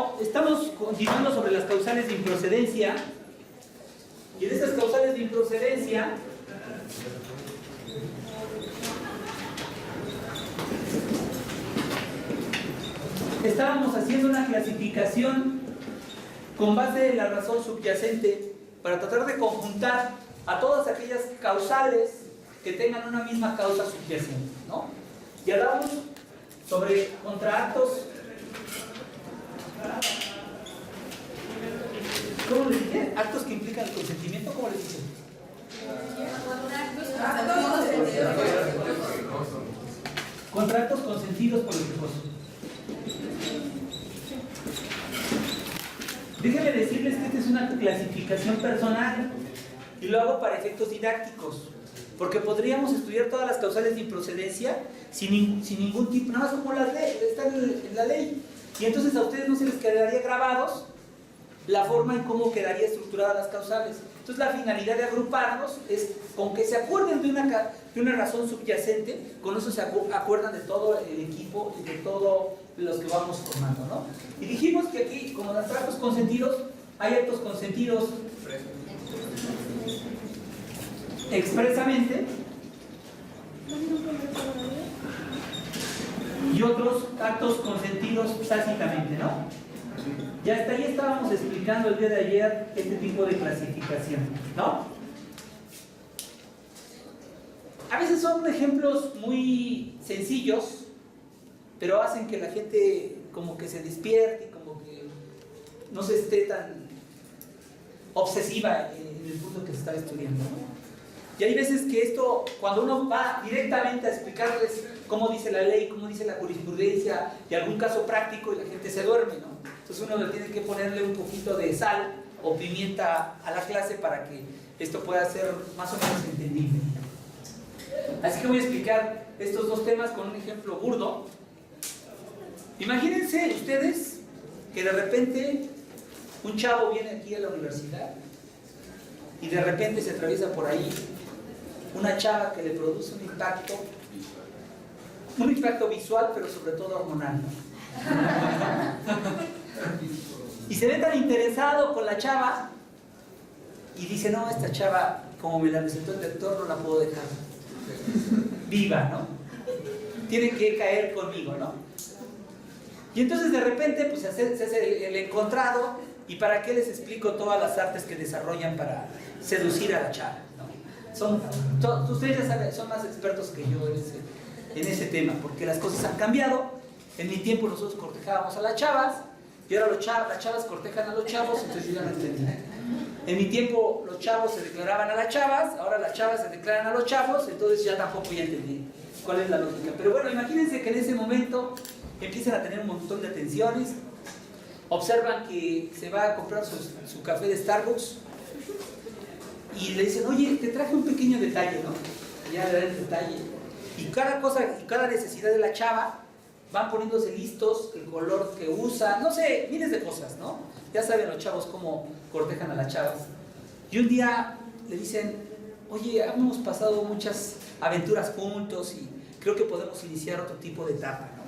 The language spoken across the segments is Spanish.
bueno, estamos continuando sobre las causales de improcedencia. Y en estas causales de improcedencia estábamos haciendo una clasificación con base en la razón subyacente para tratar de conjuntar a todas aquellas causales que tengan una misma causa subyacente, ¿no? Y hablamos sobre contraactos. ¿Cómo les dije? Actos que implican el consentimiento, ¿cómo les dije? Contractos consentidos por el esposo. Déjenme decirles que esta es una clasificación personal y lo hago para efectos didácticos, porque podríamos estudiar todas las causales de improcedencia sin ningún tipo, nada más como las leyes, están en la ley, y entonces a ustedes no se les quedaría grabados la forma en cómo quedaría estructuradas las causales. Entonces la finalidad de agruparnos es con que se acuerden de una razón subyacente, con eso se acuerdan de todo el equipo y de todos los que vamos formando, ¿no? Y dijimos que aquí, como los actos consentidos, hay actos consentidos expresamente y otros actos consentidos tácitamente, ¿no? Ya hasta ahí estábamos explicando el día de ayer este tipo de clasificación, ¿no? A veces son ejemplos muy sencillos, pero hacen que la gente como que se despierte y como que no se esté tan obsesiva en el punto que se está estudiando, ¿no? Y hay veces que esto, cuando uno va directamente a explicarles cómo dice la ley, cómo dice la jurisprudencia y algún caso práctico, y la gente se duerme, ¿no? Entonces uno le tiene que ponerle un poquito de sal o pimienta a la clase para que esto pueda ser más o menos entendible. Así que voy a explicar estos dos temas con un ejemplo burdo. Imagínense ustedes que de repente un chavo viene aquí a la universidad y de repente se atraviesa por ahí una chava que le produce un impacto visual, pero sobre todo hormonal, ¿no? Y se ve tan interesado con la chava y dice, no, esta chava, como me la presentó el rector, no la puedo dejar viva, ¿no? Tiene que caer conmigo, ¿no? Y entonces de repente pues se hace el encontrado. ¿Y para qué les explico todas las artes que desarrollan para seducir a la chava, ¿no? Ustedes ya saben, son más expertos que yo en ese tema, porque las cosas han cambiado. En mi tiempo nosotros cortejábamos a las chavas, y ahora las chavas cortejan a los chavos, entonces yo ya no entendí. En mi tiempo los chavos se declaraban a las chavas, ahora las chavas se declaran a los chavos, entonces ya tampoco ya entendí cuál es la lógica. Pero bueno, imagínense que en ese momento empiezan a tener un montón de atenciones, observan que se va a comprar su café de Starbucks y le dicen, oye, te traje un pequeño detalle, ¿no? Ya le dan el detalle. Y cada cosa, y cada necesidad de la chava, van poniéndose listos, el color que usa, no sé, miles de cosas, ¿no? Ya saben los chavos cómo cortejan a las chavas. Y un día le dicen, oye, hemos pasado muchas aventuras juntos y creo que podemos iniciar otro tipo de etapa, ¿no?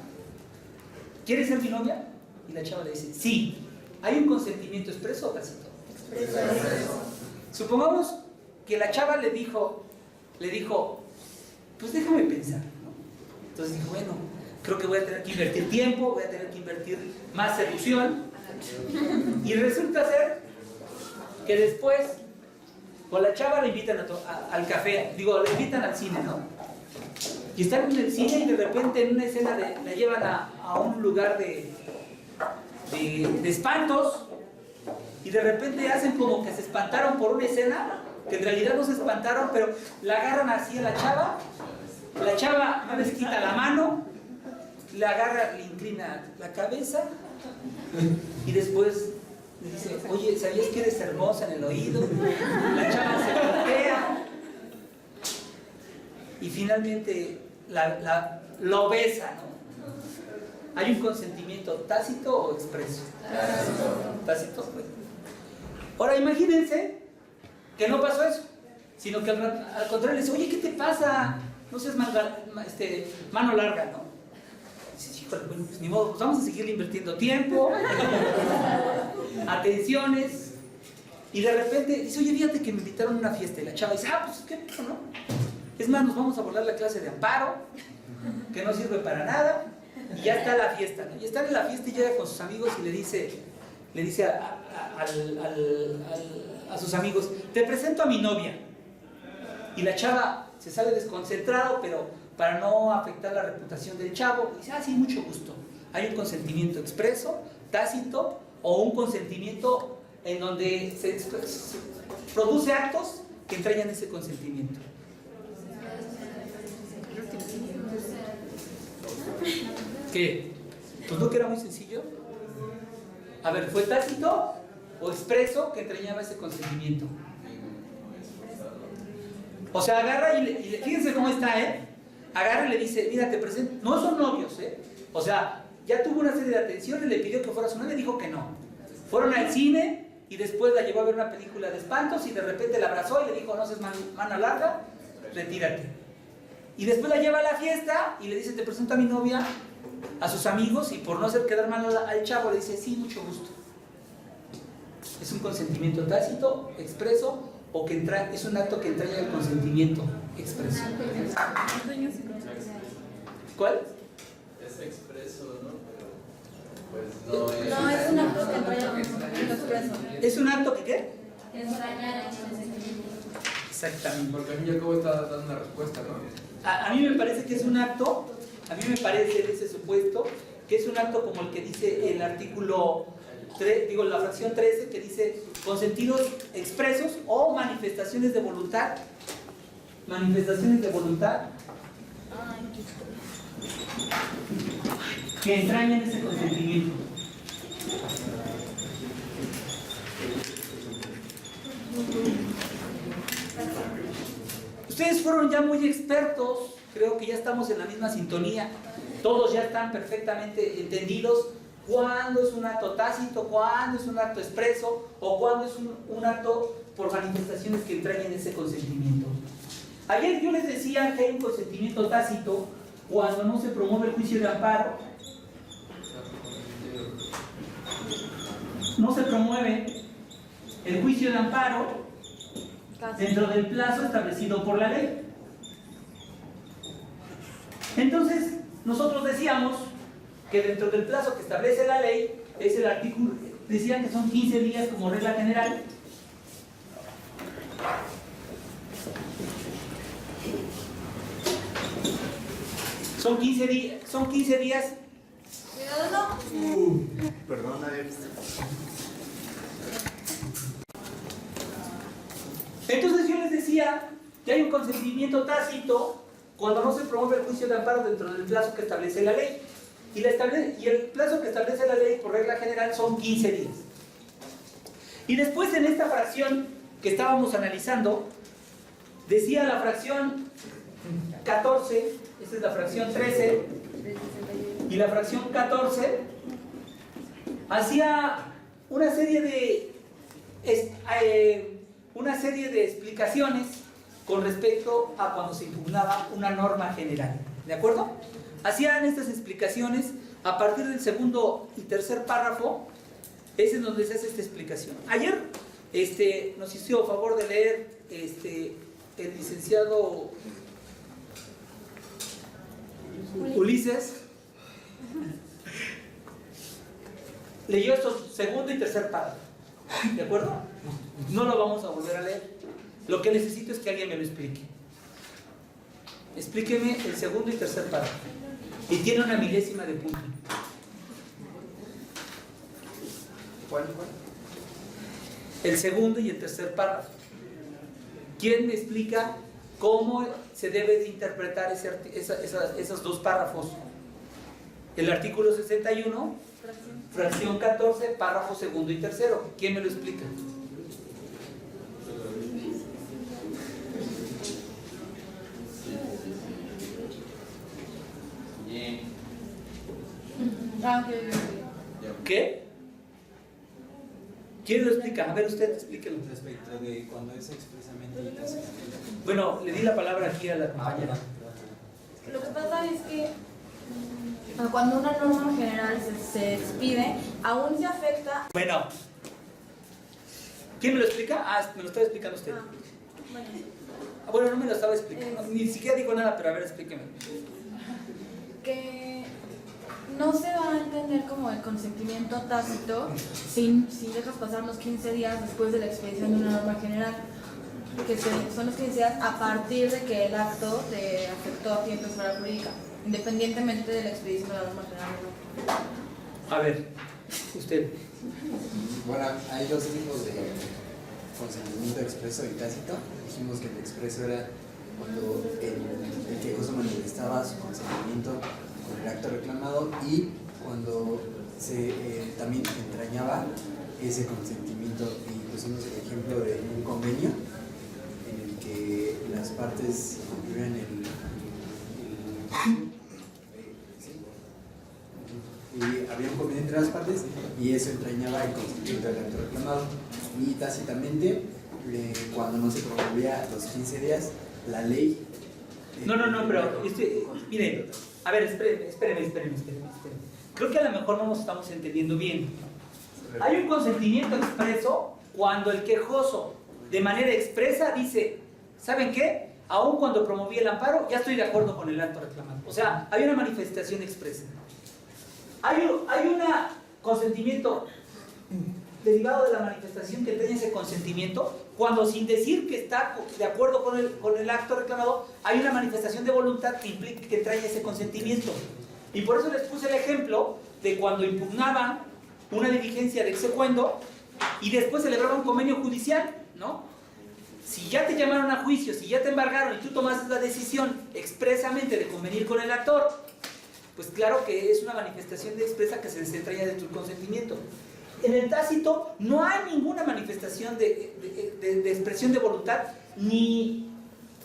¿Quieres ser mi novia? Y la chava le dice, sí. ¿Hay un consentimiento expreso o tácito? Expreso. Supongamos que la chava le dijo, pues déjame pensar, ¿no? Entonces dijo, bueno, creo que voy a tener que invertir tiempo, voy a tener que invertir más seducción. Y resulta ser que después con la chava le invitan al café, le invitan al cine, ¿no? Y están en el cine y de repente en una escena la llevan a un lugar de espantos, y de repente hacen como que se espantaron por una escena, que en realidad no se espantaron, pero la agarran así a la chava no les quita la mano, la agarra, le inclina la cabeza y después le dice, oye, ¿sabías que eres hermosa en el oído? La chava se voltea y finalmente lo besa, ¿no? ¿Hay un consentimiento tácito o expreso? Tácito. Pues. Ahora imagínense que no pasó eso, sino que al contrario le dice, oye, ¿qué te pasa? No seas mano larga, ¿no? Dices, híjole, bueno, pues ni modo, pues vamos a seguir invirtiendo tiempo, atenciones. Y de repente dice, oye, fíjate que me invitaron a una fiesta. Y la chava dice, pues qué rico, ¿no? Es más, nos vamos a volar la clase de amparo, que no sirve para nada. Y ya está la fiesta, ¿no? Y están en la fiesta y llega con sus amigos y le dice a sus amigos, te presento a mi novia. Y la chava se sale desconcentrado, pero para no afectar la reputación del chavo, dice, sí, mucho gusto. Hay un consentimiento expreso, tácito, o un consentimiento en donde se produce actos que entrañan ese consentimiento. ¿Qué? Pues no, que era muy sencillo. A ver, ¿fue tácito o expreso que entrañaba ese consentimiento? O sea, agarra y fíjense cómo está, agarra y le dice, mira, te presento, no son novios, o sea, ya tuvo una serie de atenciones, le pidió que fuera su novia y dijo que no. Fueron al cine y después la llevó a ver una película de espantos y de repente la abrazó y le dijo, no seas mano larga, retírate. Y después la lleva a la fiesta y le dice, te presento a mi novia, a sus amigos, y por no hacer quedar mal al chavo le dice, sí, mucho gusto. Es un consentimiento tácito, expreso, o que es un acto que entraña el consentimiento expreso. ¿Cuál? Es expreso, ¿no? Pero pues no es un acto que entraña el consentimiento expreso. ¿Es un acto que qué? Entraña el consentimiento. Exactamente. porque al fin y al cabo está dando una respuesta, ¿no? A mí me parece que es un acto, a mí me parece en ese supuesto, que es un acto como el que dice el artículo 3, digo la fracción 13, que dice consentidos expresos o manifestaciones de voluntad. Manifestaciones de voluntad que entrañan ese consentimiento. Ustedes fueron ya muy expertos, creo que ya estamos en la misma sintonía, todos ya están perfectamente entendidos cuándo es un acto tácito, cuándo es un acto expreso o cuándo es un acto por manifestaciones que entrañan ese consentimiento. Ayer yo les decía que hay un consentimiento tácito cuando no se promueve el juicio de amparo, no se promueve el juicio de amparo dentro del plazo establecido por la ley. Entonces, nosotros decíamos que dentro del plazo que establece la ley, es el artículo, decían que son 15 días como regla general. Son 15 días. Cuidado, Perdona, Entonces yo les decía que hay un consentimiento tácito cuando no se promueve el juicio de amparo dentro del plazo que establece la ley. Y el plazo que establece la ley por regla general son 15 días. Y después en esta fracción que estábamos analizando, decía la fracción 14, esta es la fracción 13, y la fracción 14 hacía una serie de explicaciones con respecto a cuando se impugnaba una norma general. ¿De acuerdo? Hacían estas explicaciones a partir del segundo y tercer párrafo, es en donde se hace esta explicación. Ayer nos hizo favor de leer el licenciado Ulises, leyó estos segundo y tercer párrafo. ¿De acuerdo? No lo vamos a volver a leer. Lo que necesito es que alguien me lo explique. Explíqueme el segundo y tercer párrafo. Y tiene una milésima de punto. ¿Cuál? El segundo y el tercer párrafo. ¿Quién me explica cómo se debe de interpretar esos dos párrafos? El artículo 61, fracción 14, párrafo segundo y tercero. ¿Quién me lo explica? ¿Qué? ¿Quién lo explica? A ver, usted explíquelo. Respecto de cuando es expresamente y tácitamente. Bueno, le di la palabra aquí a la compañera. Lo que pasa es que Cuando una norma general se expide, aún se afecta. Bueno, ¿quién me lo explica? Ah, me lo estaba explicando usted. Bueno, Bueno, no me lo estaba explicando, ni siquiera digo nada, pero a ver, explíqueme. que no se va a entender como el consentimiento tácito si dejas pasar los 15 días después de la expedición de una norma general, que son los 15 días a partir de que el acto te afectó a ti en tu esfera jurídica, independientemente de la expedición de la norma general o no. A ver, usted. Bueno, hay dos tipos de consentimiento expreso y tácito. Dijimos que el expreso era cuando el quejoso manifestaba su consentimiento con el acto reclamado y cuando se también entrañaba ese consentimiento, y pusimos el ejemplo de un convenio en el que las partes concluían y había un convenio entre las partes y eso entrañaba el consentimiento del acto reclamado. Y tácitamente, cuando no se promovía los 15 días, la ley... No, pero mire, a ver, espéreme. Creo que a lo mejor no nos estamos entendiendo bien. Hay un consentimiento expreso cuando el quejoso de manera expresa dice, ¿saben qué? Aún cuando promoví el amparo, ya estoy de acuerdo con el acto reclamado. O sea, hay una manifestación expresa. Hay un consentimiento derivado de la manifestación que tiene ese consentimiento, cuando sin decir que está de acuerdo con el acto reclamado, hay una manifestación de voluntad que implica que trae ese consentimiento. Y por eso les puse el ejemplo de cuando impugnaban una diligencia de execuendo y después celebraban un convenio judicial, ¿no? Si ya te llamaron a juicio, si ya te embargaron y tú tomaste la decisión expresamente de convenir con el actor, pues claro que es una manifestación de expresa que se desentraña de tu consentimiento. En el tácito no hay ninguna manifestación de expresión de voluntad, ni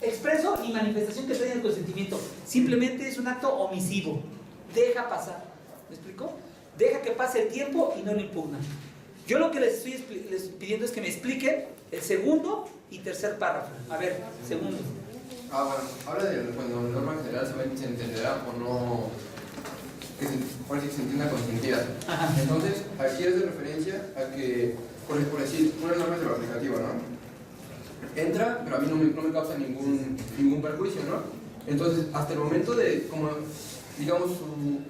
expreso ni manifestación que traiga el consentimiento. Simplemente es un acto omisivo. Deja pasar. ¿Me explico? Deja que pase el tiempo y no lo impugna. Yo lo que les estoy pidiendo es que me expliquen el segundo y tercer párrafo. A ver, segundo. Bueno, habla de cuando la norma general se entenderá o no, por si se entienda consentida. Ajá. Entonces, aquí es de referencia a que, por decir, una norma es de lo aplicativo, ¿no? Entra, pero a mí no me causa ningún perjuicio, ¿no? Entonces, hasta el momento de, como, digamos,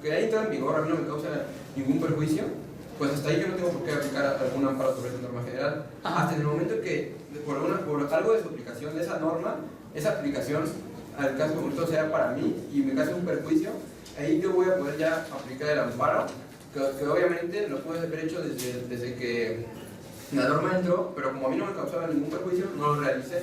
que haya entrado en vigor, a mí no me causa ningún perjuicio, pues hasta ahí yo no tengo por qué aplicar algún amparo sobre esa norma general. Ajá. Hasta en el momento que, por algo de su aplicación de esa norma, esa aplicación, al caso concreto sea para mí y me cause un perjuicio, ahí yo voy a poder ya aplicar el amparo, que obviamente lo pude haber hecho desde que la norma entró, pero como a mí no me causaba ningún perjuicio, no lo realicé.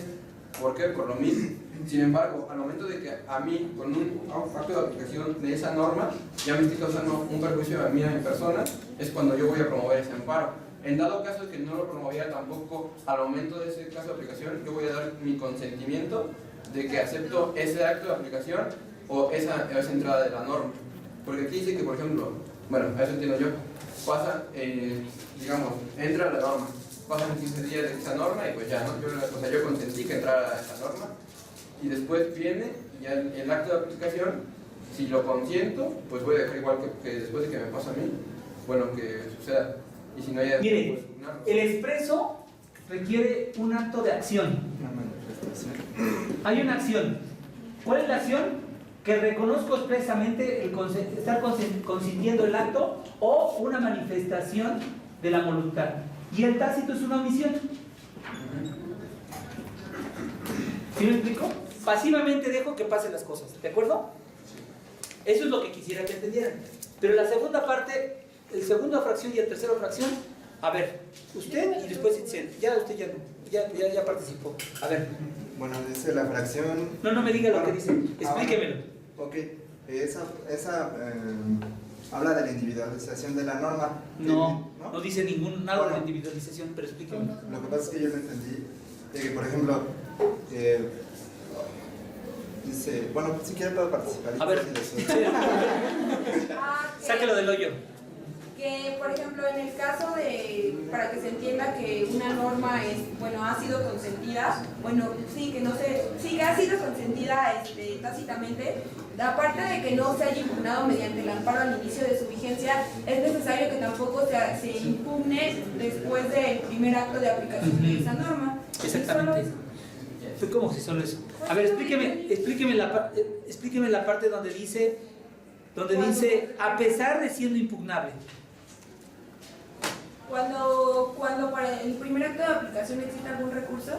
¿Por qué? Por lo mismo. Sin embargo, al momento de que a mí, con un acto de aplicación de esa norma, ya me estoy causando un perjuicio a mí, a mi persona, es cuando yo voy a promover ese amparo. En dado caso de que no lo promoviera tampoco, al momento de ese caso de aplicación, yo voy a dar mi consentimiento de que acepto ese acto de aplicación o esa entrada de la norma. Porque aquí dice que, por ejemplo, bueno, a eso entiendo yo, pasa, digamos, entra la norma, pasan 15 días de esa norma y pues ya, ¿no? Yo consentí que entrara esa norma y después viene y ya el acto de aplicación, si lo consiento, pues voy a dejar igual que después de que me pasa a mí, bueno, que suceda. Y si no hay... Mire, el expreso requiere un acto de acción. Hay una acción. ¿Cuál es la acción? Que reconozco expresamente estar consintiendo el acto o una manifestación de la voluntad. Y el tácito es una omisión. ¿Sí me explico? Pasivamente dejo que pasen las cosas, ¿de acuerdo? Eso es lo que quisiera que entendieran. Pero la segunda parte, el segunda fracción y el tercera fracción, a ver, usted y después ya usted ya participó. A ver. Bueno, dice la fracción... No me diga lo que dice, explíquemelo. Ok, esa habla de la individualización de la norma. No dice nada de la individualización, pero explíqueme. Lo que pasa es que yo lo entendí, de que por ejemplo, dice, bueno, si quiere puedo participar. A ver, sáquelo del hoyo. Que, por ejemplo, en el caso de, para que se entienda que una norma ha sido consentida, que ha sido consentida tácitamente, aparte de que no se haya impugnado mediante el amparo al inicio de su vigencia, es necesario que tampoco se impugne después del primer acto de aplicación de esa norma. Exactamente. Fue como si solo eso. A ver, explíqueme la parte donde dice, a pesar de siendo impugnable. Cuando para el primer acto de aplicación existe algún recurso.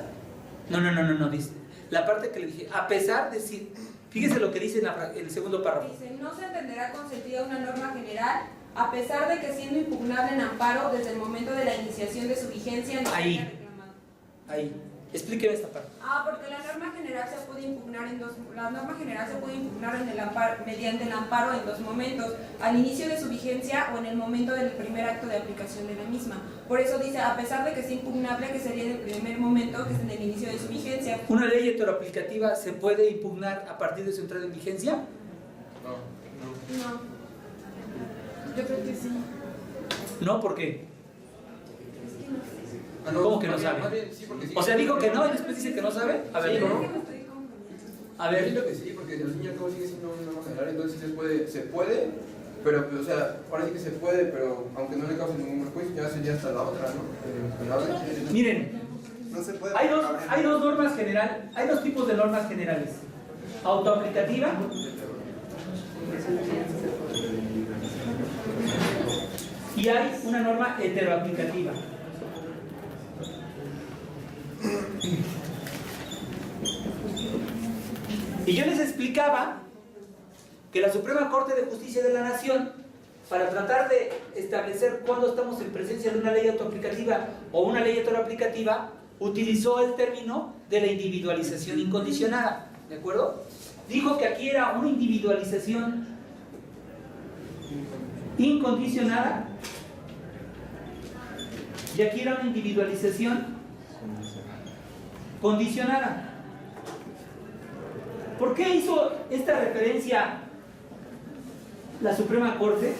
No, dice. La parte que le dije, a pesar de si, fíjese lo que dice en el segundo párrafo. Dice, no se entenderá consentida una norma general, a pesar de que siendo impugnable en amparo desde el momento de la iniciación de su vigencia no Ahí. haya reclamado. Ahí, explíqueme esta parte. Porque la norma general se puede impugnar en el amparo, mediante el amparo en dos momentos, al inicio de su vigencia o en el momento del primer acto de aplicación de la misma. Por eso dice, a pesar de que sea impugnable, que sería en el primer momento, que es en el inicio de su vigencia. ¿Una ley heteroaplicativa se puede impugnar a partir de su entrada en vigencia? No. Yo creo que sí. No, ¿por qué? Ah, no, ¿Cómo que no más bien- sabe? más bien, sí, porque sí. O sea, dijo que no y después dice que no sabe. A ver, Sí, ¿cómo? ¿no? Es que me estoy confundiendo. A Yo ver, siento que sí, porque al fin y al cabo sigue siendo una norma general, entonces sí se puede, pero pues, o sea, ahora sí que se puede, pero aunque no le cause ningún perjuicio, ya sería hasta la otra, ¿no? miren, No se puede. hay dos normas generales, hay dos tipos de normas generales. Autoaplicativa y hay una norma heteroaplicativa. Y yo les explicaba que la Suprema Corte de Justicia de la Nación, para tratar de establecer cuándo estamos en presencia de una ley autoaplicativa o una ley heteroaplicativa, utilizó el término de la individualización incondicionada, ¿de acuerdo? Dijo que aquí era una individualización incondicionada y aquí era una individualización condicionada. ¿Por qué hizo esta referencia la Suprema Corte?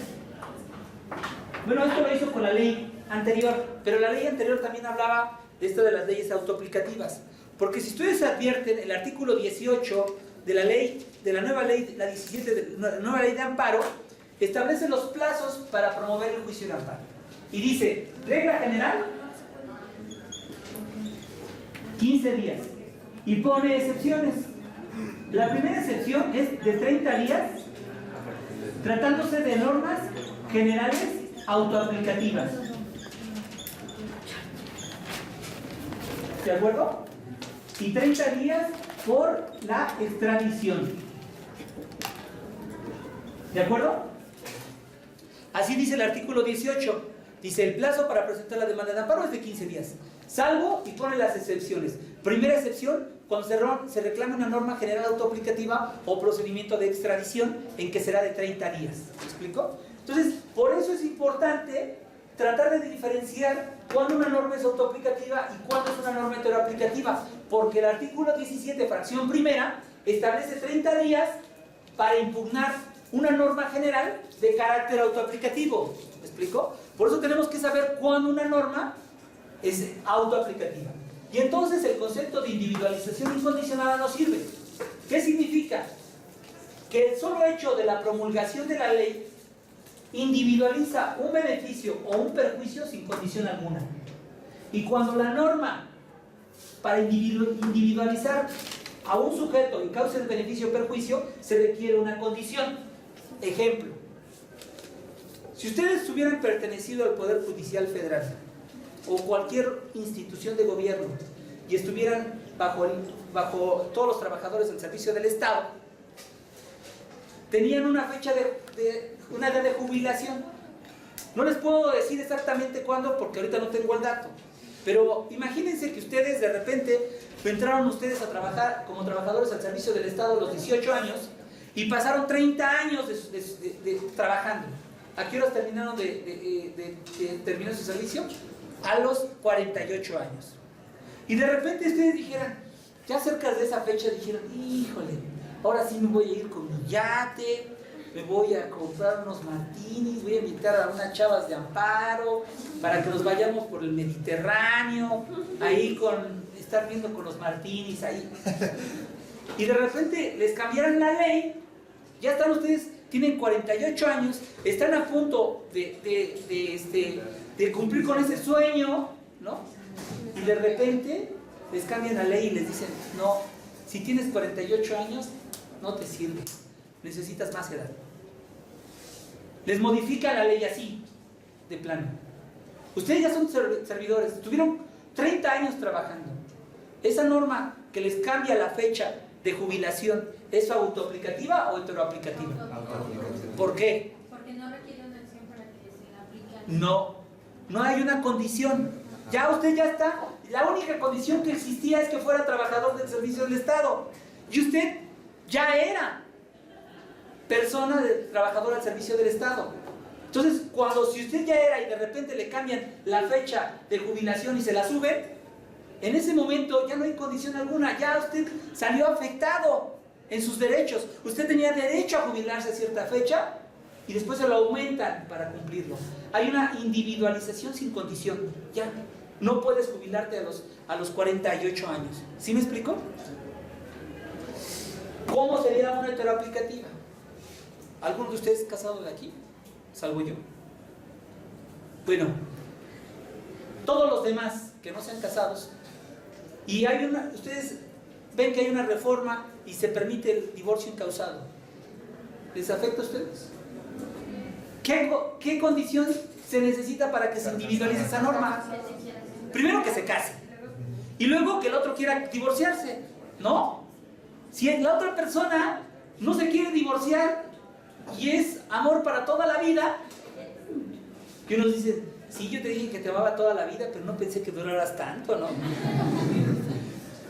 Bueno, esto lo hizo con la ley anterior, pero la ley anterior también hablaba de esto de las leyes autoaplicativas. Porque si ustedes advierten, el artículo 18 de la ley, de la nueva ley, la 17 de la nueva ley de amparo, establece los plazos para promover el juicio de amparo. Y dice, regla general, 15 días. Y pone excepciones. La primera excepción es de 30 días, tratándose de normas generales autoaplicativas. ¿De acuerdo? Y 30 días por la extradición. ¿De acuerdo? Así dice el artículo 18. Dice, el plazo para presentar la demanda de amparo es de 15 días. Salvo, y pone las excepciones. Primera excepción, cuando se reclama una norma general autoaplicativa o procedimiento de extradición, en que será de 30 días. ¿Me explico? Entonces, por eso es importante tratar de diferenciar cuándo una norma es autoaplicativa y cuándo es una norma heteroaplicativa, porque el artículo 17, fracción primera, establece 30 días para impugnar una norma general de carácter autoaplicativo. ¿Me explico? Por eso tenemos que saber cuándo una norma es autoaplicativa. Y entonces el concepto de individualización incondicionada no sirve. ¿Qué significa? Que el solo hecho de la promulgación de la ley individualiza un beneficio o un perjuicio sin condición alguna. Y cuando la norma, para individualizar a un sujeto y cause el beneficio o perjuicio, se requiere una condición. Ejemplo, si ustedes hubieran pertenecido al Poder Judicial Federal o cualquier institución de gobierno y estuvieran bajo todos los trabajadores del servicio del Estado, tenían una fecha una edad de jubilación. No les puedo decir exactamente cuándo porque ahorita no tengo el dato, pero imagínense que ustedes de repente entraron ustedes a trabajar como trabajadores al servicio del Estado a los 18 años y pasaron 30 años trabajando. ¿A qué horas terminaron terminó su servicio? A los 48 años. Y de repente ustedes dijeran, ya cerca de esa fecha dijeron, híjole, ahora sí me voy a ir con mi yate, me voy a comprar unos martinis, voy a invitar a unas chavas de amparo para que nos vayamos por el Mediterráneo, ahí estar viendo con los martinis ahí. Y de repente les cambiaran la ley Ya están ustedes, tienen 48 años, están a punto de cumplir con ese sueño, ¿no? Y de repente les cambian la ley y les dicen, no, si tienes 48 años, no te sirve, necesitas más edad. Les modifican la ley así, de plano. Ustedes ya son servidores, estuvieron 30 años trabajando. Esa norma que les cambia la fecha de jubilación, ¿es autoaplicativa o heteroaplicativa? ¿Por qué? Porque no requiere una acción para que se aplique. No hay una condición. Ya usted ya está. La única condición que existía es que fuera trabajador del servicio del Estado. Y usted ya era persona trabajadora al servicio del Estado. Entonces, si usted ya era y de repente le cambian la fecha de jubilación y se la suben, en ese momento ya no hay condición alguna, ya usted salió afectado en sus derechos. Usted tenía derecho a jubilarse a cierta fecha y después se lo aumentan para cumplirlo. Hay una individualización sin condición. Ya no puedes jubilarte a los 48 años. ¿Sí me explico? ¿Cómo sería una heteroaplicativa? ¿Alguno de ustedes es casado de aquí? Salvo yo. Bueno, todos los demás que no sean casados, y ustedes ven que hay una reforma y se permite el divorcio incausado, ¿les afecta a ustedes? ¿Qué condición se necesita para que se individualice esa norma? Primero que se case y luego que el otro quiera divorciarse. No, si la otra persona no se quiere divorciar y es amor para toda la vida, que unos dicen, sí, yo te dije que te amaba toda la vida, pero no pensé que duraras tanto, ¿no?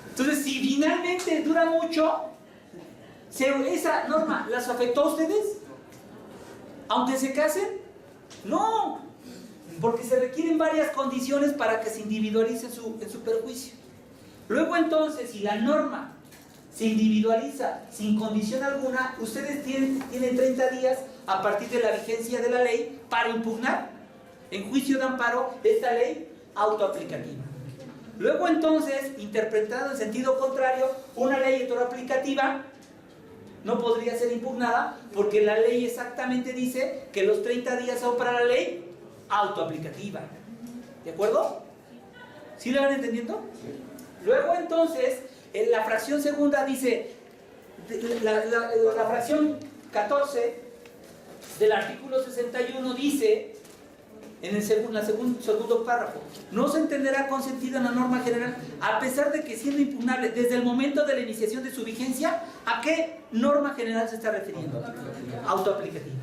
Entonces, si finalmente dura mucho, ¿esa norma las afectó a ustedes? ¿Aunque se casen? No, porque se requieren varias condiciones para que se individualice en su perjuicio. Luego entonces, si la norma se individualiza sin condición alguna, ustedes tienen 30 días a partir de la vigencia de la ley para impugnar en juicio de amparo esta ley autoaplicativa. Luego entonces, interpretado en sentido contrario, una ley heteroaplicativa no podría ser impugnada porque la ley exactamente dice que los 30 días son para la ley autoaplicativa. ¿De acuerdo? ¿Sí lo van entendiendo? Luego entonces, en la fracción segunda dice, la fracción 14 del artículo 61 dice, en el segundo párrafo, no se entenderá consentida en la norma general a pesar de que siendo impugnable desde el momento de la iniciación de su vigencia. ¿A qué norma general se está refiriendo? Autoaplicativa.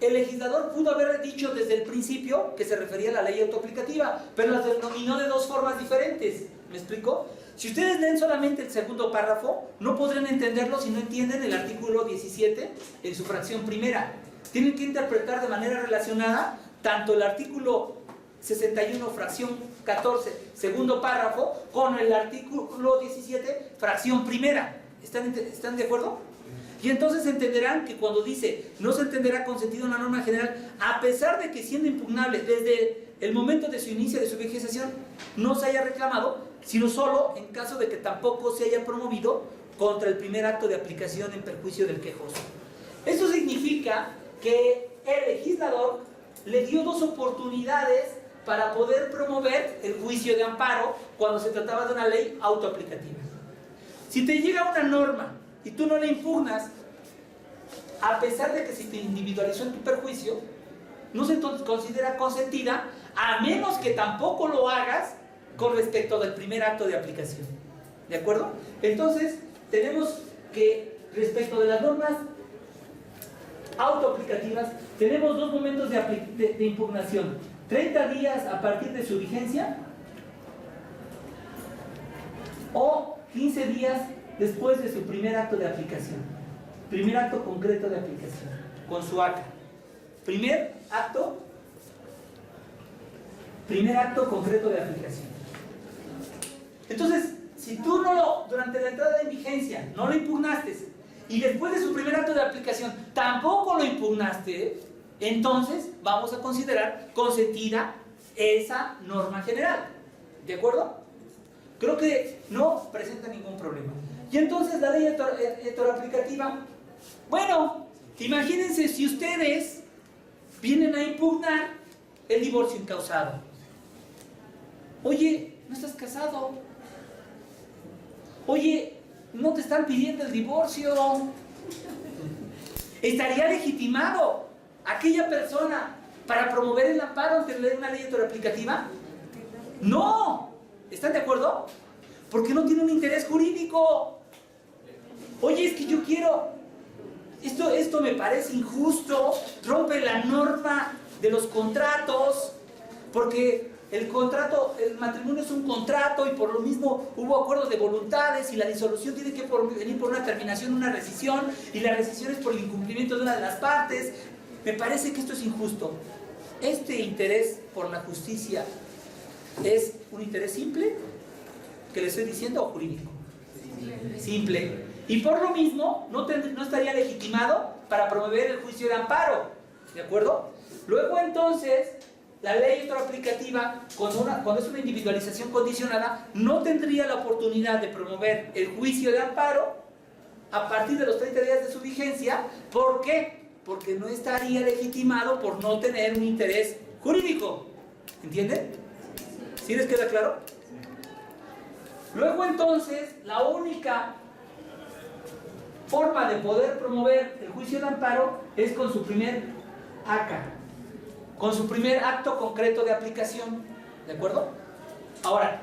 El legislador pudo haber dicho desde el principio que se refería a la ley autoaplicativa, pero las denominó de dos formas diferentes. ¿Me explico? Si ustedes leen solamente el segundo párrafo, no podrán entenderlo si no entienden el artículo 17 en su fracción primera. Tienen que interpretar de manera relacionada tanto el artículo 61, fracción 14, segundo párrafo, con el artículo 17, fracción primera. ¿Están de acuerdo? Y entonces entenderán que cuando dice no se entenderá consentido en la norma general, a pesar de que siendo impugnable desde el momento de su inicio de su vigenciación no se haya reclamado, sino solo en caso de que tampoco se haya promovido contra el primer acto de aplicación en perjuicio del quejoso. Eso significa que el legislador le dio dos oportunidades para poder promover el juicio de amparo cuando se trataba de una ley autoaplicativa. Si te llega una norma y tú no la impugnas, a pesar de que se te individualizó en tu perjuicio, no se considera consentida, a menos que tampoco lo hagas con respecto del primer acto de aplicación. ¿De acuerdo? Entonces, tenemos que, respecto de las normas autoaplicativas, tenemos dos momentos de impugnación: 30 días a partir de su vigencia o 15 días después de su primer acto de aplicación, primer acto concreto de aplicación, con su ACA. Primer acto concreto de aplicación. Entonces, si tú durante la entrada en vigencia no lo impugnaste y después de su primer acto de aplicación tampoco lo impugnaste, entonces vamos a considerar consentida esa norma general. ¿De acuerdo? Creo que no presenta ningún problema. Y entonces la ley heteroaplicativa, bueno, imagínense si ustedes vienen a impugnar el divorcio incausado. Oye, no estás casado. Oye, no te están pidiendo el divorcio. ¿Estaría legitimado aquella persona para promover el amparo ante una ley heteroaplicativa? No. ¿Están de acuerdo? Porque no tiene un interés jurídico. Oye, es que yo quiero... Esto me parece injusto, rompe la norma de los contratos, porque el matrimonio es un contrato y por lo mismo hubo acuerdos de voluntades y la disolución tiene que venir por una terminación, una rescisión, y la rescisión es por el incumplimiento de una de las partes. Me parece que esto es injusto. Este interés por la justicia es un interés simple, que le estoy diciendo, o jurídico. Simple. Y por lo mismo no estaría legitimado para promover el juicio de amparo. ¿De acuerdo? Luego entonces, la ley heteroaplicativa, cuando es una individualización condicionada, no tendría la oportunidad de promover el juicio de amparo a partir de los 30 días de su vigencia. ¿Por qué? Porque no estaría legitimado por no tener un interés jurídico. ¿Entienden? ¿Sí les queda claro? Luego entonces, la única forma de poder promover el juicio de amparo es con su primer ACA, con su primer acto concreto de aplicación. ¿De acuerdo? Ahora,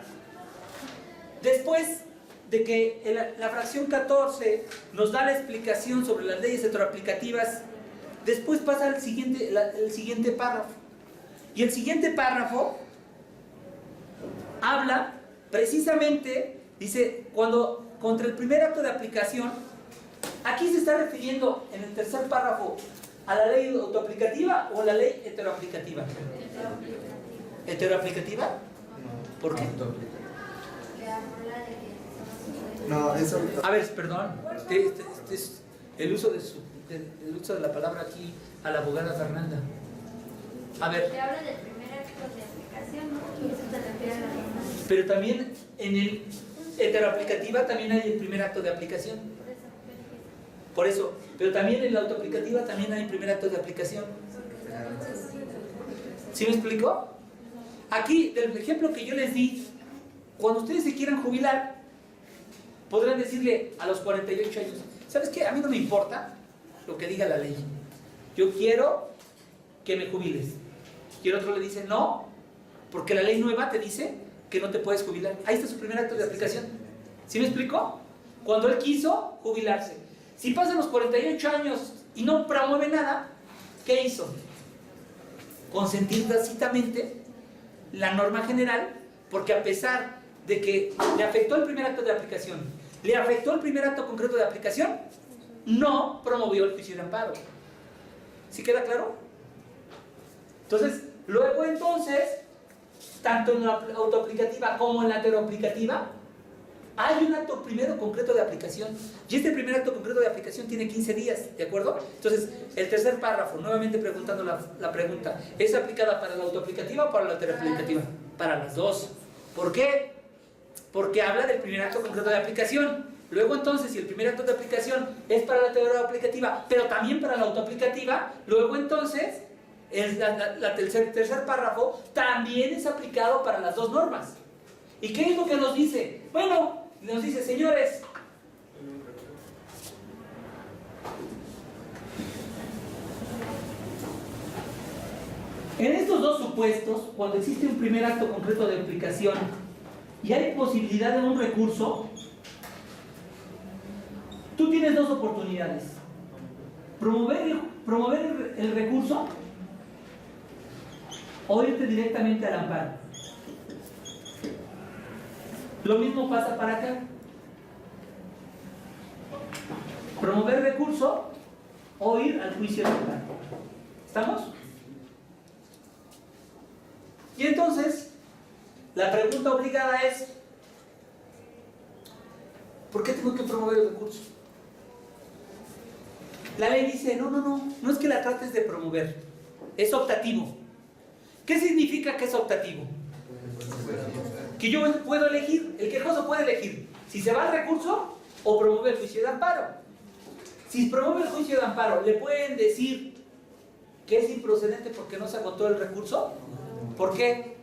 después de que la fracción 14 nos da la explicación sobre las leyes heteroaplicativas, después pasa el siguiente párrafo. Y el siguiente párrafo habla precisamente, dice, cuando contra el primer acto de aplicación, aquí se está refiriendo en el tercer párrafo a la ley autoaplicativa o a la ley heteroaplicativa. ¿Heteroaplicativa? ¿Por qué? No, eso... A ver, perdón, este es el uso de la palabra aquí a la abogada Fernanda. A ver. Te habla del primer acto de aplicación, ¿no? Y eso se refiere a la norma. Pero también en el heteroaplicativa también hay el primer acto de aplicación. Por eso, pero también en la autoaplicativa también hay el primer acto de aplicación. ¿Sí me explico? Aquí, del ejemplo que yo les di, cuando ustedes se quieran jubilar, podrán decirle a los 48 años, ¿sabes qué? A mí no me importa lo que diga la ley. Yo quiero que me jubiles. Y el otro le dice, no, porque la ley nueva te dice que no te puedes jubilar. Ahí está su primer acto de aplicación. ¿Sí me explicó? Cuando él quiso jubilarse. Si pasan los 48 años y no promueve nada, ¿qué hizo? Consentir tácitamente la norma general, porque a pesar de que le afectó el primer acto de aplicación, le afectó el primer acto concreto de aplicación, no promovió el juicio de amparo. ¿Sí queda claro? Entonces, luego entonces, tanto en la autoaplicativa como en la heteroaplicativa, hay un acto primero concreto de aplicación. Y este primer acto concreto de aplicación tiene 15 días, ¿de acuerdo? Entonces, el tercer párrafo, nuevamente preguntando la pregunta, ¿es aplicada para la autoaplicativa o para la heteroaplicativa? Para las dos. ¿Por qué? Porque habla del primer acto concreto de aplicación. Luego entonces, si el primer acto de aplicación es para la heteroaplicativa, pero también para la autoaplicativa, luego entonces, el tercer párrafo también es aplicado para las dos normas. ¿Y qué es lo que nos dice? Bueno, nos dice, señores, en estos dos supuestos, cuando existe un primer acto concreto de aplicación y hay posibilidad de un recurso, tú tienes dos oportunidades: promover el recurso o irte directamente al amparo. Lo mismo pasa para acá. Promover recurso o ir al juicio de amparo. ¿Estamos? Y entonces, la pregunta obligada es, ¿por qué tengo que promover el recurso? La ley dice, no es que la trates de promover, es optativo. ¿Qué significa que es optativo? Que yo puedo elegir, el quejoso puede elegir si se va al recurso o promueve el juicio de amparo. Si promueve el juicio de amparo, ¿le pueden decir que es improcedente porque no se agotó el recurso? ¿Por qué?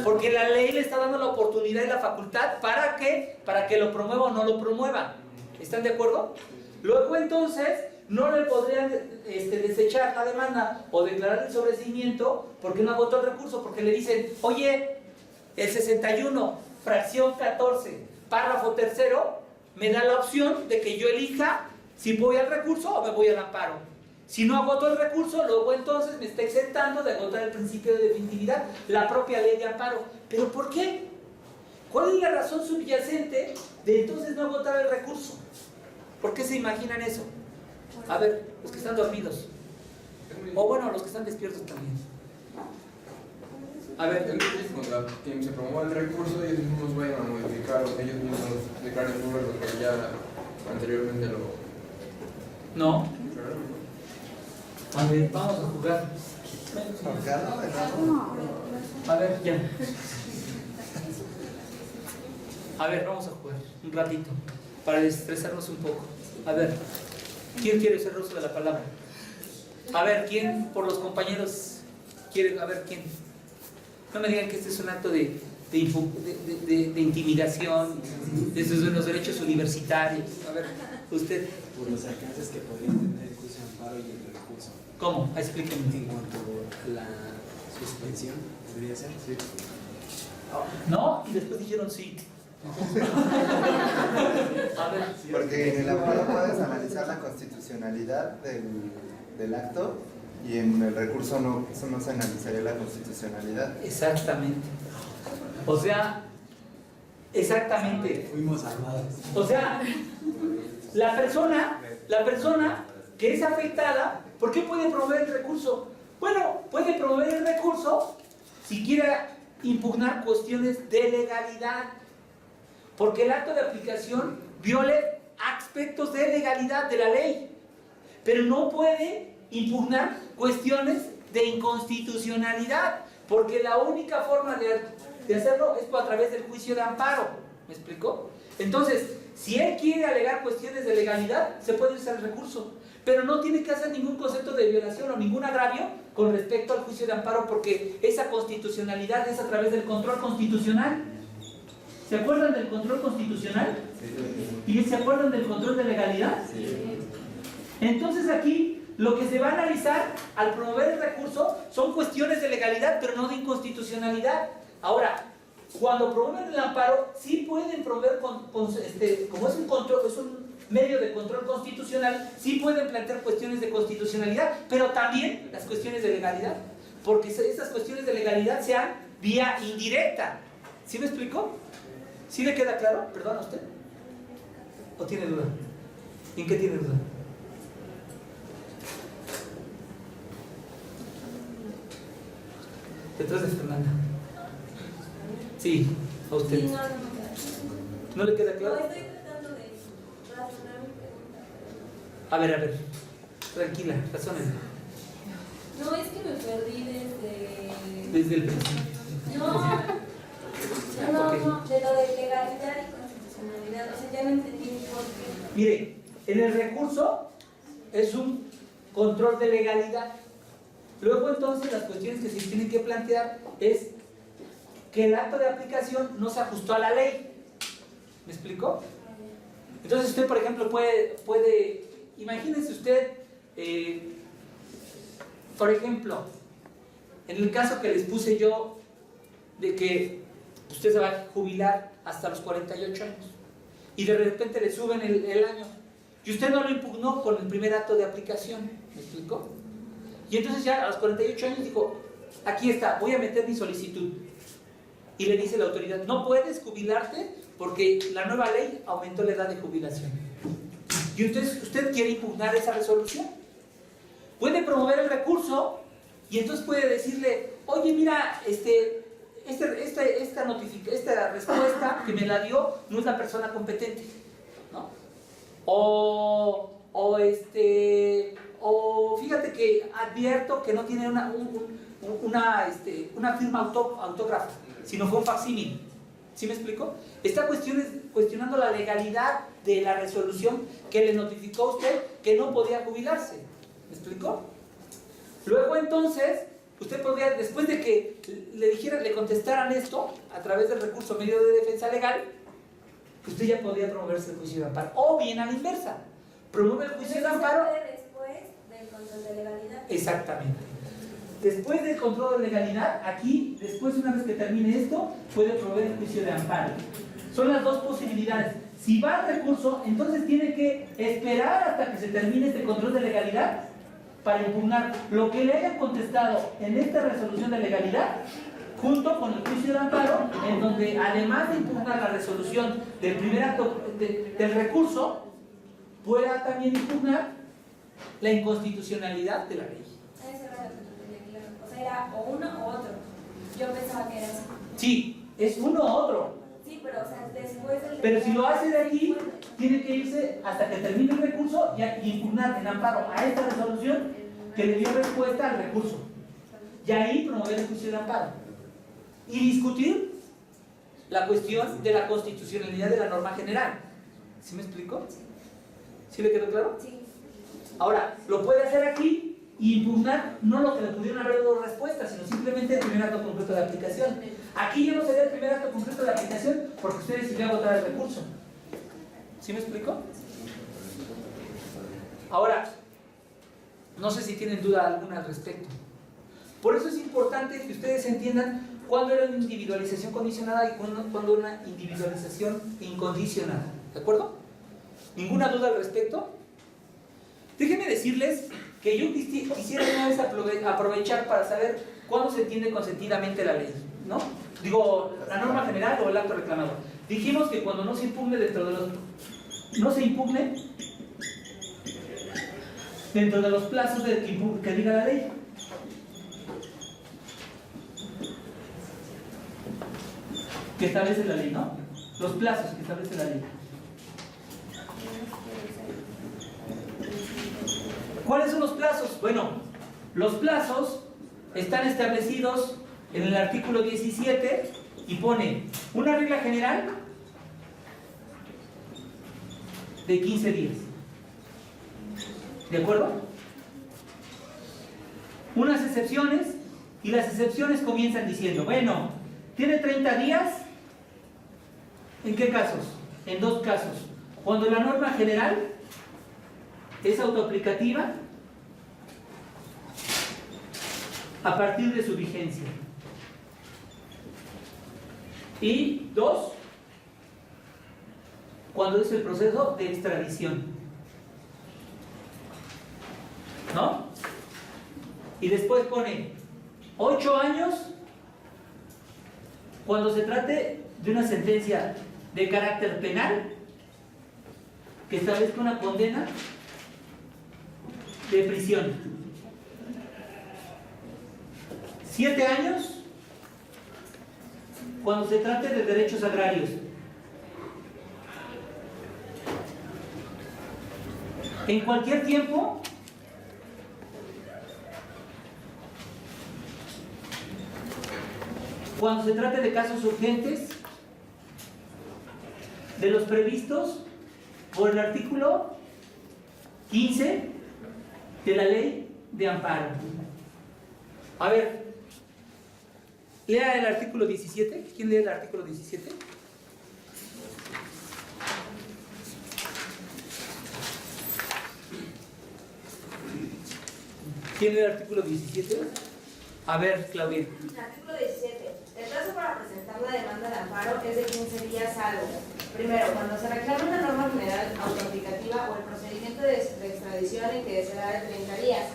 Porque la ley le está dando la oportunidad y la facultad ¿para qué? Para que lo promueva o no lo promueva. ¿Están de acuerdo? Luego entonces no le podrían desechar la demanda o declarar el sobreseimiento porque no agotó el recurso, porque le dicen, oye, el 61, fracción 14, párrafo tercero, me da la opción de que yo elija si voy al recurso o me voy al amparo. Si no agoto el recurso, luego entonces me está exentando de agotar el principio de definitividad, la propia ley de amparo. ¿Pero por qué? ¿Cuál es la razón subyacente de entonces no agotar el recurso? ¿Por qué se imaginan eso? A ver, los que están dormidos. O bueno, los que están despiertos también. A ver. Es muy difícil contra quien se promueva el recurso, ellos mismos vayan a modificar o ellos mismos declaren nulo lo que ya anteriormente lo... No. A ver, vamos a jugar. A ver, ya. A ver, vamos a jugar un ratito para estresarnos un poco. A ver, ¿quién quiere ser uso de la palabra? A ver, ¿quién por los compañeros quiere? A ver, ¿quién? No me digan que este es un acto de intimidación, de los derechos universitarios. A ver, usted. Por los alcances que podrían tener el juicio de amparo y el recurso. ¿Cómo? Explíquenme. En cuanto a la suspensión, ¿podría ser? Sí. ¿No? Y después dijeron sí. A ver. Porque en el amparo puedes analizar la constitucionalidad del acto y en el recurso no se analizaría la constitucionalidad. Exactamente. O sea, exactamente. Fuimos armados. O sea, la persona que es afectada, ¿por qué puede promover el recurso? Bueno, puede promover el recurso si quiere impugnar cuestiones de legalidad, porque el acto de aplicación viole aspectos de legalidad de la ley, pero no puede impugnar cuestiones de inconstitucionalidad, porque la única forma de hacerlo es a través del juicio de amparo. ¿Me explicó? Entonces, si él quiere alegar cuestiones de legalidad, se puede usar el recurso, pero no tiene que hacer ningún concepto de violación o ningún agravio con respecto al juicio de amparo, porque esa constitucionalidad es a través del control constitucional. ¿Se acuerdan del control constitucional? Sí. ¿Y se acuerdan del control de legalidad? Sí. Entonces aquí lo que se va a analizar al promover el recurso son cuestiones de legalidad, pero no de inconstitucionalidad. Ahora, cuando promueven el amparo, sí pueden promover, como es un control, es un medio de control constitucional, sí pueden plantear cuestiones de constitucionalidad, pero también las cuestiones de legalidad, porque esas cuestiones de legalidad sean vía indirecta. ¿Sí me explicó? ¿Sí le queda claro? ¿Perdona usted? ¿O tiene duda? ¿En qué tiene duda? Detrás de Fernanda. Sí, a usted. Sí, ¿No le queda claro? No, estoy tratando de razonar mi pregunta. A ver, tranquila, razónenme. No, es que me perdí Desde el principio. No, de lo de legalidad y constitucionalidad, o sea, ya no entendí por qué. Mire, en el recurso es un control de legalidad. Luego entonces las cuestiones que se tienen que plantear es que el acto de aplicación no se ajustó a la ley. ¿Me explicó? Entonces usted, por ejemplo, puede imagínese usted, por ejemplo, en el caso que les puse yo de que usted se va a jubilar hasta los 48 años y de repente le suben el año y usted no lo impugnó con el primer acto de aplicación. ¿Me explicó? Y entonces ya a los 48 años dijo, aquí está, voy a meter mi solicitud. Y le dice la autoridad, no puedes jubilarte porque la nueva ley aumentó la edad de jubilación. Y usted quiere impugnar esa resolución. Puede promover el recurso y entonces puede decirle, oye, mira, esta respuesta que me la dio no es la persona competente, ¿no? O fíjate que advierto que no tiene una firma autógrafa, sino fue un facsímil. ¿Sí me explico? Está cuestionando la legalidad de la resolución que le notificó a usted que no podía jubilarse. ¿Me explicó? Luego entonces, usted podría, después de que le contestaran esto a través del recurso medio de defensa legal, usted ya podría promoverse el juicio de amparo. O bien a la inversa, promueve el juicio de amparo. Después del control de legalidad. Exactamente. Después del control de legalidad, aquí, después una vez que termine esto, puede promover el juicio de amparo. Son las dos posibilidades. Si va al recurso, entonces tiene que esperar hasta que se termine este control de legalidad para impugnar lo que le hayan contestado en esta resolución de legalidad, junto con el juicio de amparo, en donde además de impugnar la resolución del primer acto del recurso, pueda también impugnar la inconstitucionalidad de la ley. Eso era lo que entendía, claro. O sea, era o uno o otro. Yo pensaba que era así. Sí, es uno u otro. Sí, pero o sea, después del... Pero si lo hace de aquí, tiene que irse hasta que termine el recurso y impugnar en amparo a esta resolución que le dio respuesta al recurso. Y ahí promover el juicio de amparo. Y discutir la cuestión de la constitucionalidad de la norma general. ¿Sí me explico? ¿Sí le quedó claro? Sí. Ahora, lo puede hacer aquí y impugnar no lo que le pudieron haber dado respuesta, sino simplemente el primer acto concreto de aplicación. Aquí ya no sería el primer acto concreto de aplicación porque usted decidió agotar el recurso. ¿Sí me explico? Ahora, no sé si tienen duda alguna al respecto. Por eso es importante que ustedes entiendan cuándo era una individualización condicionada y cuándo una individualización incondicionada. ¿De acuerdo? ¿Ninguna duda al respecto? Déjenme decirles que yo quisiera una vez aprovechar para saber cuándo se entiende consentidamente la ley, ¿no? Digo, la norma general o el acto reclamado. Dijimos que cuando no se impugne dentro de los plazos que diga la ley. Que establece la ley, ¿no? Los plazos que establece la ley. ¿Cuáles son los plazos? Bueno, los plazos están establecidos en el artículo 17 y pone una regla general de 15 días. ¿De acuerdo? Unas excepciones, y las excepciones comienzan diciendo, bueno, tiene 30 días. ¿En qué casos? En dos casos. Cuando la norma general es autoaplicativa a partir de su vigencia. Y dos, cuando es el proceso de extradición. ¿No? Y después pone 8 años cuando se trate de una sentencia de carácter penal que establezca una condena de prisión. 7 años cuando se trate de derechos agrarios. En cualquier tiempo cuando se trate de casos urgentes de los previstos por el artículo 15 de la ley de amparo. A ver, lea el artículo 17. ¿Quién lee el artículo 17? ¿Quién lee el artículo 17? A ver, Claudia. Artículo 17. El plazo para presentar la demanda de amparo es de 15 días salvo. Primero, cuando se reclame una norma general autoaplicativa o el procedimiento de extradición en que será de 30 días.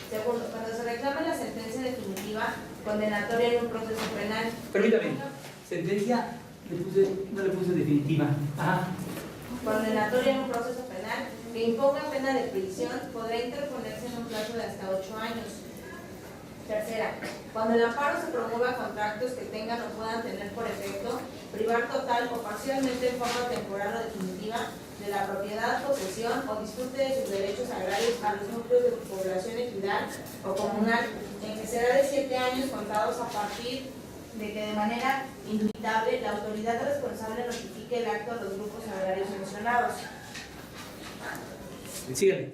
Segundo, cuando se reclame la sentencia definitiva condenatoria en un proceso penal. Permítame. Sentencia, no le puse definitiva. Ajá. Condenatoria en un proceso penal que imponga pena de prisión podrá interponerse en un plazo de hasta 8 años. Tercera, cuando el amparo se promueva contra actos que tengan o puedan tener por efecto privar total o parcialmente en forma temporal o definitiva de la propiedad, posesión o disfrute de sus derechos agrarios a los núcleos de población ejidal o comunal, en que será de 7 años contados a partir de que de manera indubitable la autoridad responsable notifique el acto a los grupos agrarios mencionados. Síguele.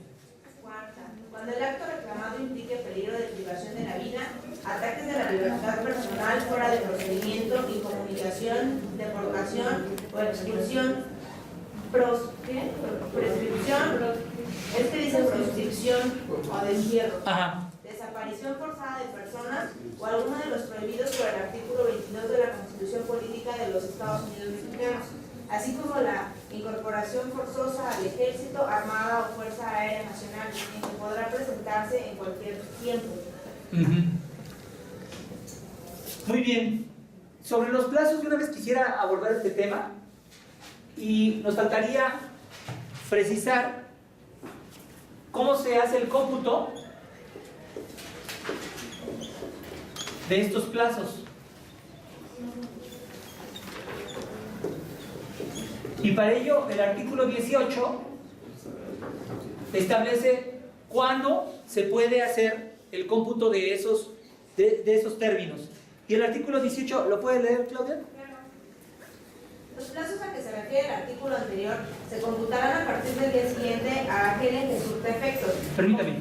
Cuarta, cuando el acto reclamado implique peligro de privación de la vida, ataques de la libertad personal fuera de procedimiento, incomunicación, deportación o expulsión, prescripción, es que dice proscripción o destierro, Ajá. desaparición forzada de personas o alguno de los prohibidos por el artículo 22 de la Constitución Política de los Estados Unidos Mexicanos, así como la incorporación forzosa al Ejército, Armada o Fuerza Aérea Nacional, en que podrá presentarse en cualquier tiempo. Muy bien. Sobre los plazos, de una vez quisiera abordar este tema y nos faltaría precisar cómo se hace el cómputo de estos plazos. Y para ello, el artículo 18 establece cuándo se puede hacer el cómputo de esos términos. Y el artículo 18, ¿lo puede leer, Claudia? Los plazos a que se refiere el artículo anterior se computarán a partir del día siguiente a aquel en que surta efectos. Permítame.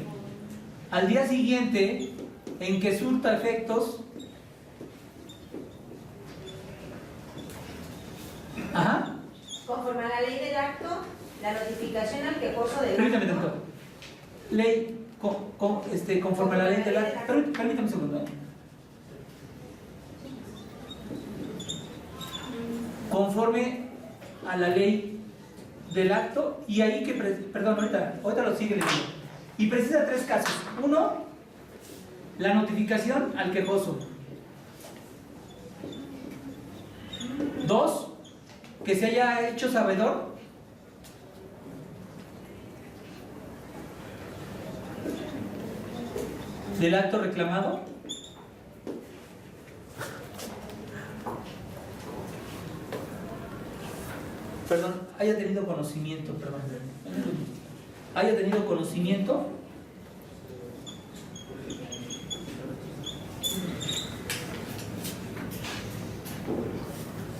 Al día siguiente en que surta efectos. Ajá. Conforme a la ley del acto, la notificación al quejoso del Permítame acto. tanto. Ley, conforme a la ley del acto. Permítame un segundo. Conforme a la ley del acto, y ahí que, perdón, ahorita lo sigue leyendo. Y precisa tres casos. Uno, la notificación al quejoso. Dos, que se haya hecho sabedor del acto reclamado. Perdón, haya tenido conocimiento, perdón. Haya tenido conocimiento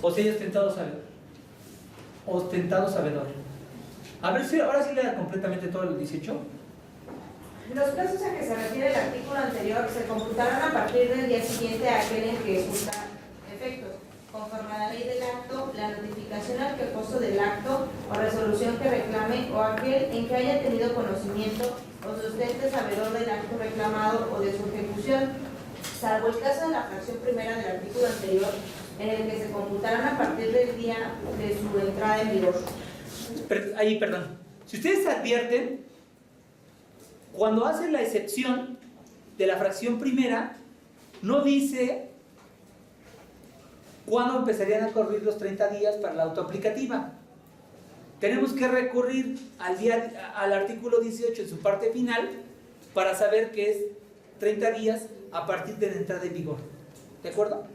o se haya ostentado sabedor. A ver si ahora sí lea completamente todo el 18. Los plazos a que se refiere el artículo anterior se computarán a partir del día siguiente a aquel en que surta efectos. Conforme a la ley del acto, la notificación al quejoso del acto o resolución que reclame o aquel en que haya tenido conocimiento o se ostente sabedor del acto reclamado o de su ejecución, salvo el caso de la fracción primera del artículo anterior, en el que se computarán a partir del día de su entrada en vigor. Ahí, perdón. Si ustedes advierten, cuando hace la excepción de la fracción primera, no dice cuándo empezarían a correr los 30 días para la autoaplicativa. Tenemos que recurrir al artículo 18 en su parte final para saber que es 30 días a partir de la entrada en vigor. ¿De acuerdo?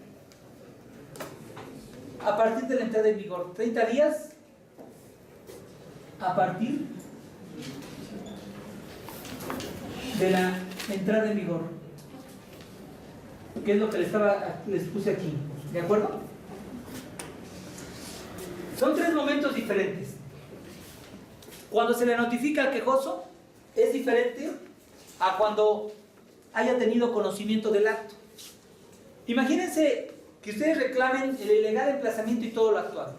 A partir de la entrada en vigor. 30 días a partir de la entrada en vigor. Que es lo que les puse aquí. ¿De acuerdo? Son tres momentos diferentes. Cuando se le notifica al quejoso es diferente a cuando haya tenido conocimiento del acto. Imagínense que ustedes reclamen el ilegal emplazamiento y todo lo actuado.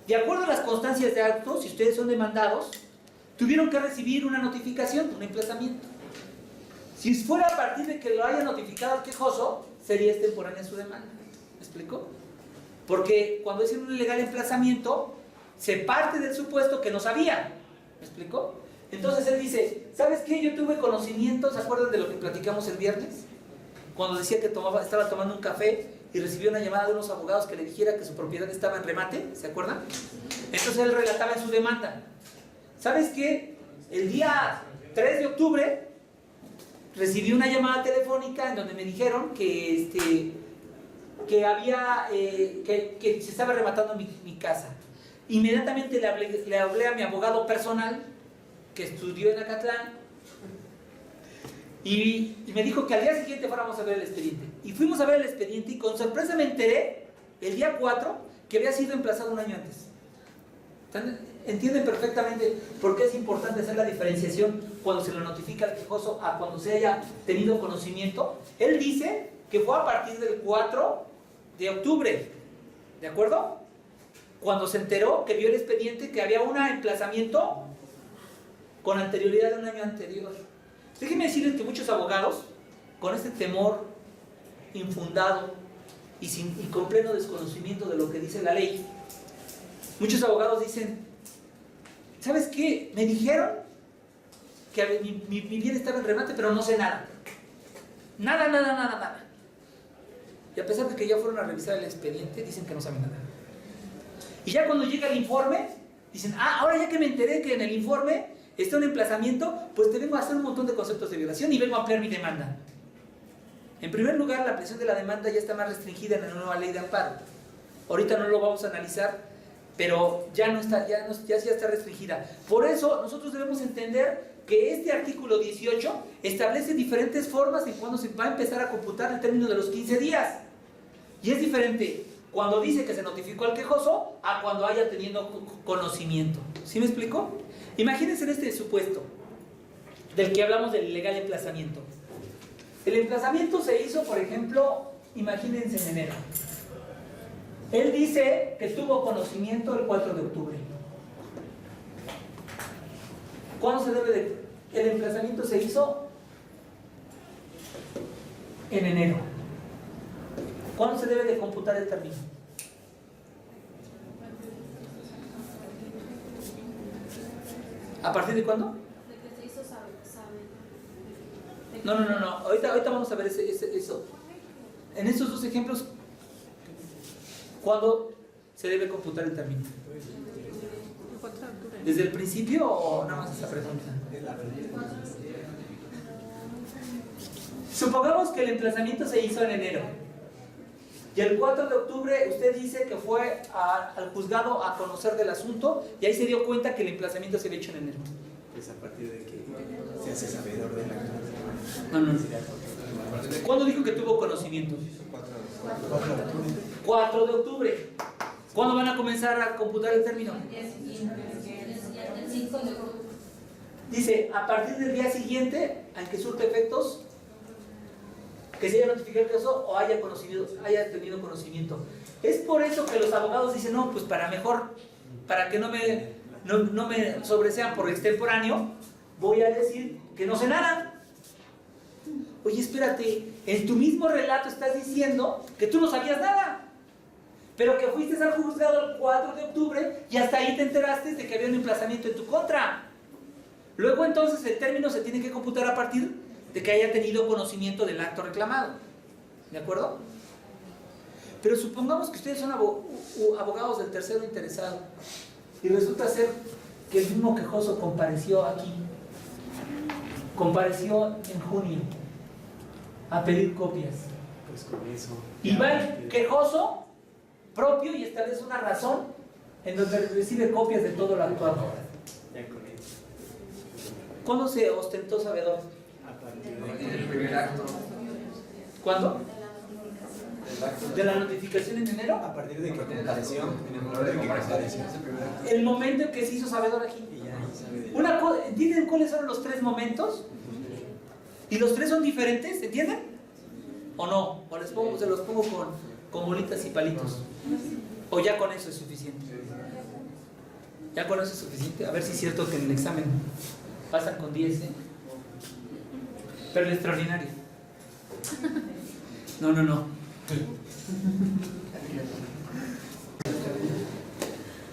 De acuerdo a las constancias de acto, si ustedes son demandados, tuvieron que recibir una notificación, un emplazamiento. Si fuera a partir de que lo haya notificado al quejoso, sería extemporánea su demanda. ¿Me explico? Porque cuando es un ilegal emplazamiento, se parte del supuesto que no sabía. ¿Me explico? Entonces él dice, ¿sabes qué? Yo tuve conocimiento, ¿se acuerdan de lo que platicamos el viernes? Cuando decía que estaba tomando un café y recibió una llamada de unos abogados que le dijera que su propiedad estaba en remate, ¿se acuerdan? Entonces él relataba en su demanda, ¿sabes qué? El día 3 de octubre recibí una llamada telefónica en donde me dijeron que se estaba rematando mi casa. Inmediatamente le hablé a mi abogado personal que estudió en Acatlán Y me dijo que al día siguiente fuéramos a ver el expediente. Y fuimos a ver el expediente y con sorpresa me enteré, el día 4, que había sido emplazado un año antes. ¿Entienden perfectamente por qué es importante hacer la diferenciación cuando se lo notifica al quejoso a cuando se haya tenido conocimiento? Él dice que fue a partir del 4 de octubre, ¿de acuerdo? Cuando se enteró que vio el expediente que había un emplazamiento con anterioridad de un año anterior. Déjenme decirles que muchos abogados, con este temor infundado y con pleno desconocimiento de lo que dice la ley, muchos abogados dicen, ¿sabes qué? Me dijeron que mi bien estaba en remate, pero no sé nada. Nada. Y a pesar de que ya fueron a revisar el expediente, dicen que no saben nada. Y ya cuando llega el informe, dicen, ahora ya que me enteré que en el informe está un emplazamiento, pues te vengo a hacer un montón de conceptos de violación y vengo a ampliar mi demanda. En primer lugar, la presión de la demanda ya está más restringida en la nueva ley de amparo. Ahorita no lo vamos a analizar, pero ya está restringida. Por eso nosotros debemos entender que este artículo 18 establece diferentes formas en cuando se va a empezar a computar el término de los 15 días. Y es diferente cuando dice que se notificó al quejoso a cuando haya tenido conocimiento. ¿Sí me explico? Imagínense en este supuesto del que hablamos del ilegal emplazamiento. El emplazamiento se hizo, por ejemplo, imagínense en enero. Él dice que tuvo conocimiento el 4 de octubre. ¿Cuándo se debe de...? El emplazamiento se hizo en enero. ¿Cuándo se debe de computar el término? ¿A partir de cuándo? De que se hizo sabe. No. Ahorita vamos a ver eso. En estos dos ejemplos, ¿cuándo se debe computar el término? ¿Desde el principio o nada más esa pregunta? Supongamos que el emplazamiento se hizo en enero. Y el 4 de octubre usted dice que fue al juzgado a conocer del asunto y ahí se dio cuenta que el emplazamiento se había hecho en enero. Pues a partir de que se hace sabedor de la... No. ¿Cuándo dijo que tuvo conocimiento? 4 de octubre. ¿Cuándo van a comenzar a computar el término? Dice, a partir del día siguiente al que surte efectos que se haya notificado el caso o haya tenido conocimiento. Es por eso que los abogados dicen, no, pues para que no me sobresean por extemporáneo, voy a decir que no sé nada. Oye, espérate, en tu mismo relato estás diciendo que tú no sabías nada, pero que fuiste al juzgado el 4 de octubre y hasta ahí te enteraste de que había un emplazamiento en tu contra. Luego entonces el término se tiene que computar a partir de que haya tenido conocimiento del acto reclamado. ¿De acuerdo? Pero supongamos que ustedes son abogados del tercero interesado y resulta ser que el mismo quejoso compareció aquí. Compareció en junio a pedir copias. Pues con eso... Y va el quejoso propio y establece una razón en donde recibe copias de todo lo actuado. Ya con eso. ¿Cuándo se ostentó sabedor? A partir El primer acto. ¿Cuándo? El acto. ¿De la notificación en enero? A partir de que compareció, en el La momento hora de de que comparación. compareció. Es el primer acto. El momento en que se hizo sabedor aquí. Y ya ahí sabe de... ¿Entienden cuáles son los tres momentos? ¿Y los tres son diferentes? ¿Entienden? ¿O no? ¿O se los pongo con bolitas y palitos? ¿O ya con eso es suficiente? ¿Ya con eso es suficiente? A ver si es cierto que en el examen pasan con 10, ¿eh? Pero el extraordinario. No.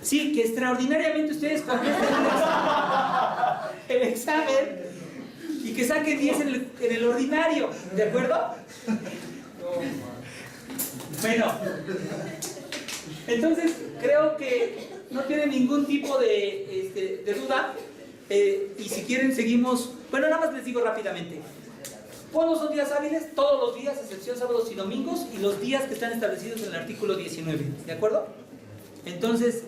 Sí, que extraordinariamente ustedes contesten el examen y que saquen 10 en el ordinario, ¿de acuerdo? Bueno, entonces creo que no tiene ningún tipo de duda y si quieren seguimos. Bueno, nada más les digo rápidamente. ¿Cuándo son días hábiles? Todos los días, excepción sábados y domingos, y los días que están establecidos en el artículo 19, ¿de acuerdo? Entonces,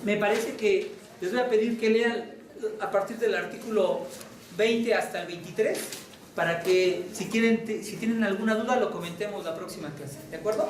me parece que les voy a pedir que lean a partir del artículo 20 hasta el 23, para que si tienen alguna duda lo comentemos la próxima clase. ¿De acuerdo?